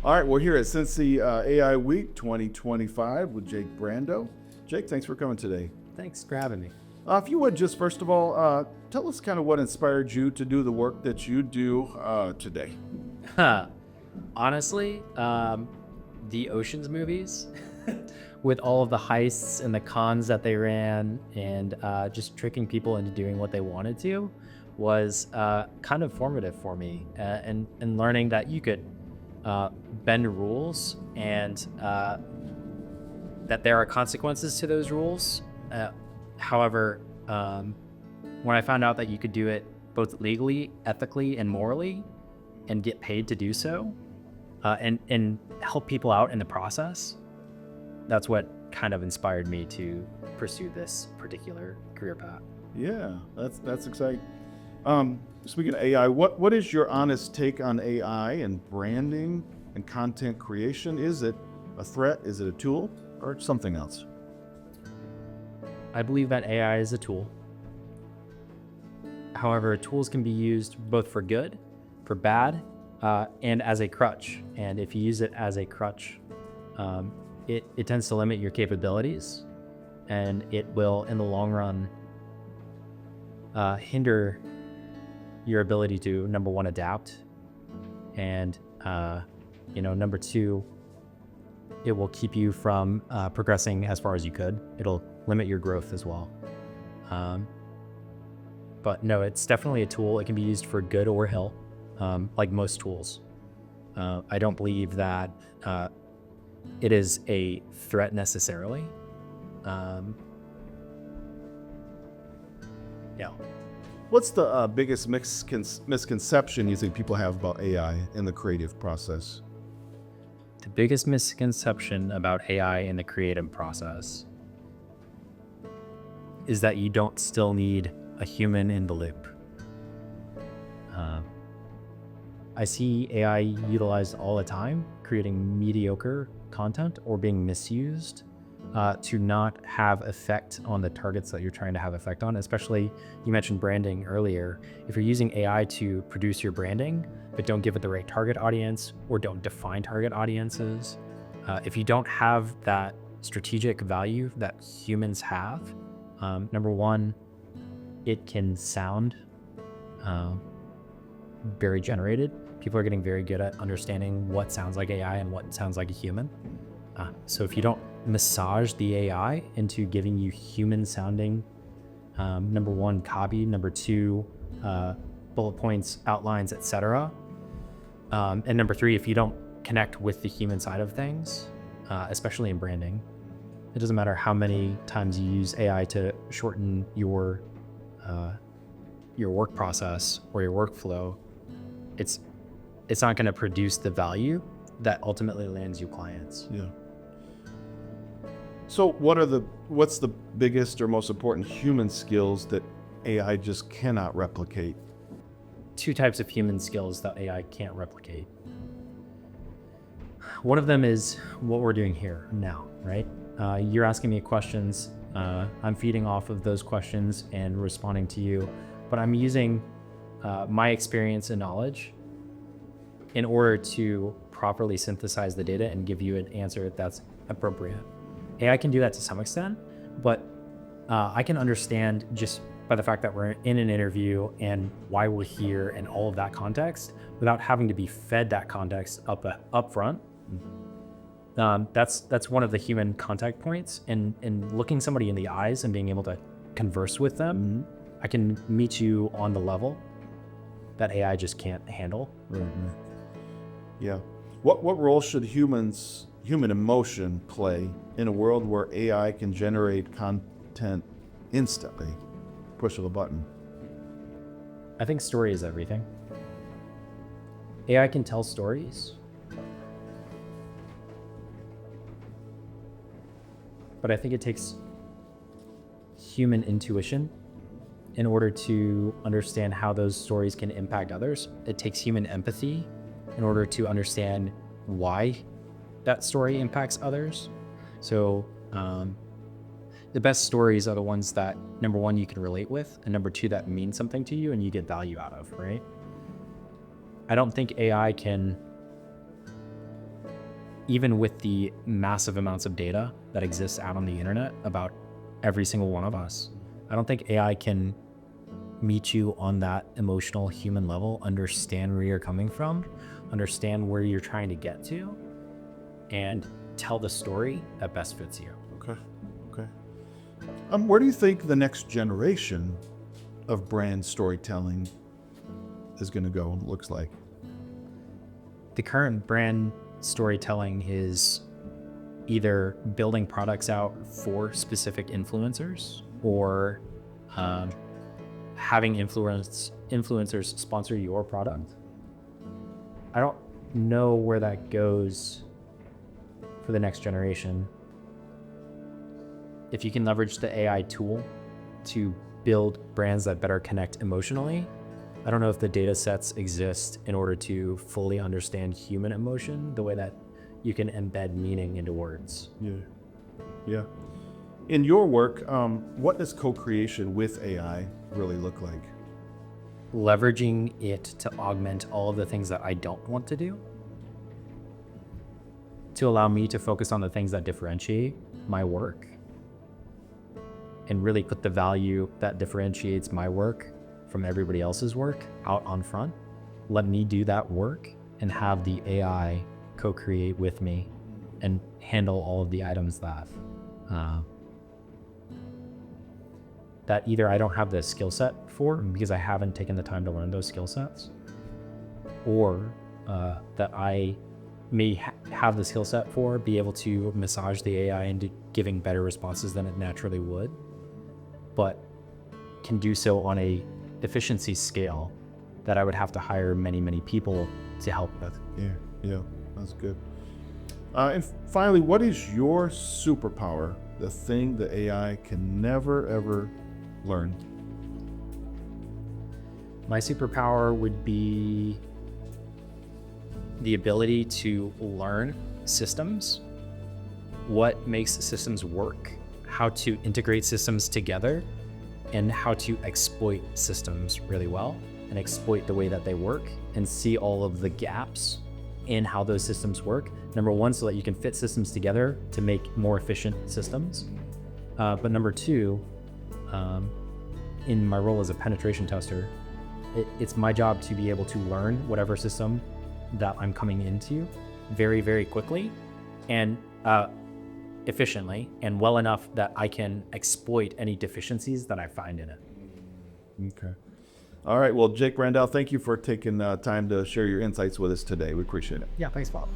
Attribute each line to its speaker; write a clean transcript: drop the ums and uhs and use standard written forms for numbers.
Speaker 1: All right, we're here at Cincy AI Week 2025 with Jake Brandau. Jake, thanks for coming today.
Speaker 2: Thanks for having me.
Speaker 1: If you would just first of all, tell us kind of what inspired you to do the work that you do today.
Speaker 2: Honestly, the Oceans movies, with all of the heists and the cons that they ran, and just tricking people into doing what they wanted to, was kind of formative for me, and learning that you could bend rules and that there are consequences to those rules. However, when I found out that you could do it both legally, ethically, and morally, and get paid to do so, and help people out in the process, that's what kind of inspired me to pursue this particular career path.
Speaker 1: Yeah, that's exciting. Speaking of AI, what is your honest take on AI and branding and content creation? Is it a threat? Is it a tool, or something else?
Speaker 2: I believe that AI is a tool. However, tools can be used both for good, for bad, and as a crutch. And if you use it as a crutch, it tends to limit your capabilities, and it will, in the long run, hinder your ability to, number one, adapt, and number two, it will keep you from progressing as far as you could. It'll limit your growth as well. But no, it's definitely a tool. It can be used for good or ill, like most tools. I don't believe that it is a threat necessarily. Yeah.
Speaker 1: What's the biggest misconception you think people have about AI in the creative process?
Speaker 2: The biggest misconception about AI in the creative process is that you don't still need a human in the loop. I see AI utilized all the time, creating mediocre content or being misused to not have effect on the targets that you're trying to have effect on. Especially, you mentioned branding earlier. If you're using AI to produce your branding, but don't give it the right target audience or don't define target audiences, if you don't have that strategic value that humans have, number one, it can sound very generated. People are getting very good at understanding what sounds like AI and what sounds like a human. So if you don't massage the AI into giving you human sounding, number one, copy, number two, bullet points, outlines, etc. And number three, if you don't connect with the human side of things, especially in branding, it doesn't matter how many times you use AI to shorten your work process or your workflow, it's not going to produce the value that ultimately lands you clients.
Speaker 1: Yeah. So what's the biggest or most important human skills that AI just cannot replicate?
Speaker 2: Two types of human skills that AI can't replicate. One of them is what we're doing here now, right? You're asking me questions. I'm feeding off of those questions and responding to you, but I'm using my experience and knowledge in order to properly synthesize the data and give you an answer that's appropriate. AI can do that to some extent, but I can understand just by the fact that we're in an interview and why we're here and all of that context without having to be fed that context up front. That's one of the human contact points, and looking somebody in the eyes and being able to converse with them. I can meet you on the level that AI just can't handle.
Speaker 1: Right. Yeah. What role should human emotion play in a world where AI can generate content instantly? Push of a button.
Speaker 2: I think story is everything. AI can tell stories, but I think it takes human intuition in order to understand how those stories can impact others. It takes human empathy in order to understand why that story impacts others. So the best stories are the ones that, number one, you can relate with, and number two, that mean something to you and you get value out of, right? I don't think AI can even with the massive amounts of data that exists out on the internet about every single one of us, I don't think AI can meet you on that emotional human level, understand where you're coming from, understand where you're trying to get to, and tell the story that best fits you.
Speaker 1: Okay. Okay. Where do you think the next generation of brand storytelling is going to go and looks like?
Speaker 2: The current brand storytelling is either building products out for specific influencers or having influencers sponsor your product. I don't know where that goes for the next generation. If you can leverage the AI tool to build brands that better connect emotionally, I don't know if the data sets exist in order to fully understand human emotion the way that you can embed meaning into words.
Speaker 1: Yeah. Yeah. In your work, what does co-creation with AI really look like?
Speaker 2: Leveraging it to augment all of the things that I don't want to do, to allow me to focus on the things that differentiate my work and really put the value that differentiates my work from everybody else's work out on front. Let me do that work and have the AI co-create with me and handle all of the items that that either I don't have the skill set for because I haven't taken the time to learn those skill sets, or that I may have the skill set for, be able to massage the AI into giving better responses than it naturally would, but can do so on a efficiency scale that I would have to hire many, many people to help with.
Speaker 1: Yeah, that's good. And finally, what is your superpower, the thing that AI can never, ever learn?
Speaker 2: My superpower would be the ability to learn systems, what makes systems work, how to integrate systems together, and how to exploit systems really well and exploit the way that they work and see all of the gaps in how those systems work. Number one, so that you can fit systems together to make more efficient systems. But number two, in my role as a penetration tester, it's my job to be able to learn whatever system that I'm coming into very, very quickly and efficiently and well enough that I can exploit any deficiencies that I find in it.
Speaker 1: Okay. All right. Well, Jake Brandau, thank you for taking time to share your insights with us today. We appreciate it.
Speaker 2: Yeah, thanks, Bob.